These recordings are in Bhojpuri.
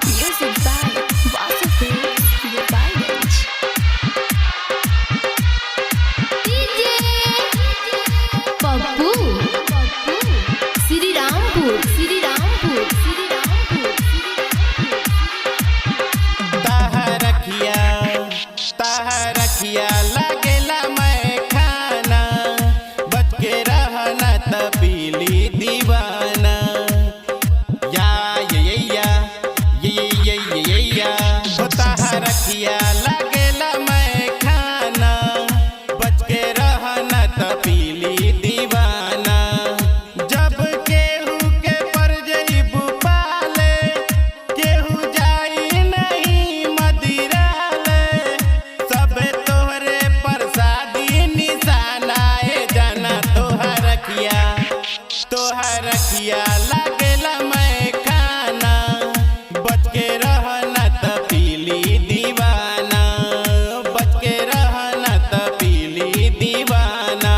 Music by Vasufil Gopalganj. DJ Pappu Sri Rampur ताहरखिया लागेला मैं खाना बच के रहना त पीली दीवाना या हो ताहरखिया लागेला मैं खाना बच के रहना त पीली दीवाना जब केहू के पर जइबू पाले केहू जाई नहीं मदिराले सब तोहरे प्रसादी निशाना जाना तोहरखिया लागेला मैं खाना बच के रहना त पीली दीवाना बच के रहना त पीली दीवाना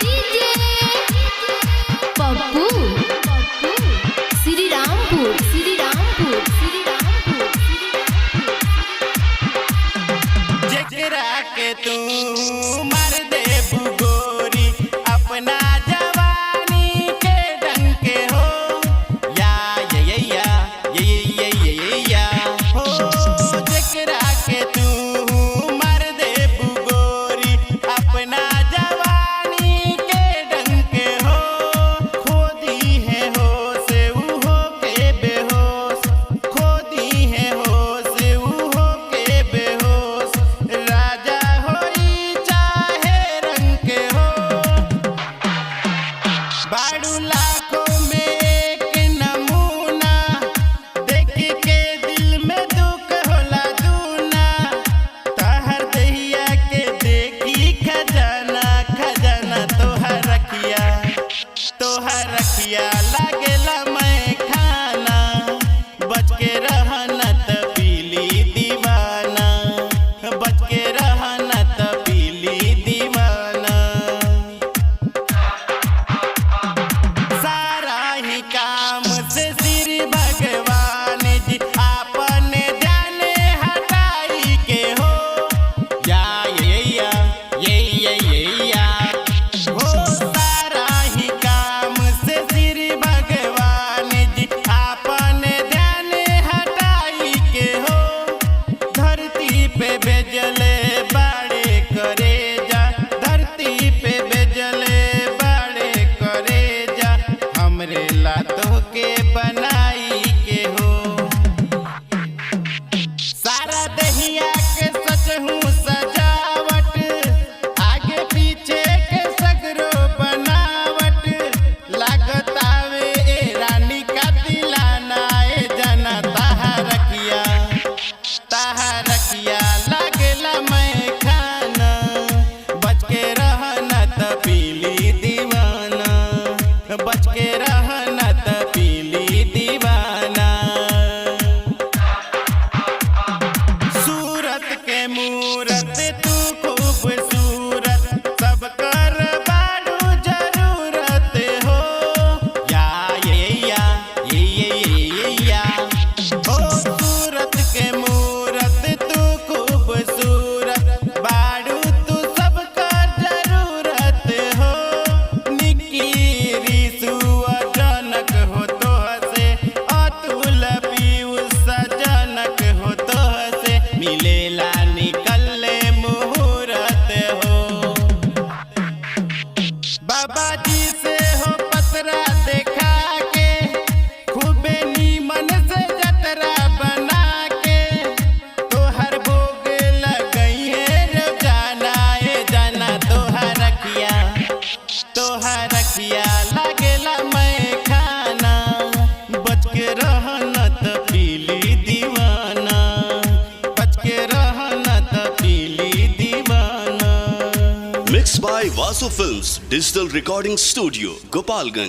DJ Pappu Sri Rampur जेकरा के तू मार दे गोरी अपना जवानी के डंके हो या हो जेकरा के तू मार दे गोरी अपना जवानी के डंके हो खोदी है हो से हो के बेहोश खोदी है हो से हो के बेहोश राजा होई चाहे रंग के हो बाड़ू लाखों में एक नमूना देख के दिल में दुख होला दूना तहर दहिया के देखी खजाना तोहरखिया लागेला मैं खाना बच के रहना त पीली दीवाना बच के रहना त पीली दीवाना सारा ही काम से श्री भगवान जी आपन ध्यान हटाई के हो या हो सारा ही काम से श्री भगवान जी आपन ध्यान हटाई के हो धरती पे भेजले बाड़े करे जा धरती पे भेजले बाड़े करे जा हमरे लातों के बनाई के हो सारा दहिया के सच हूँ सजावट आगे पीछे के सगरो बनावट लागतावे ए रानी का दिलाना जाना ताहरखिया लागेला मैं खाना बच के रहना त पीली दीवाना बच के रहना त पीली दीवाना सूरत के मूरत तू खूबसूरत सब कर बाड़ू जरूरत हो या हो सूरत के मूरत तू खूबसूरत बाड़ू तू सब कर जरूरत हो निकी रिसु अचानक हो तो से अतुल पीयूष सजनक हो तो से मिलेला निकले मुहूर्त हो बाबा जी से हो पतरा देखा के खूबे नीमन से जतरा बना के तोहर भोग लगई है रोजाना जाना तोहरखिया लागेला मैं खाना बच के रहना त पीली दीवाना बच के रहना त पीली दीवाना Mixed by Vasu Films Digital Recording Studio, Gopalganj.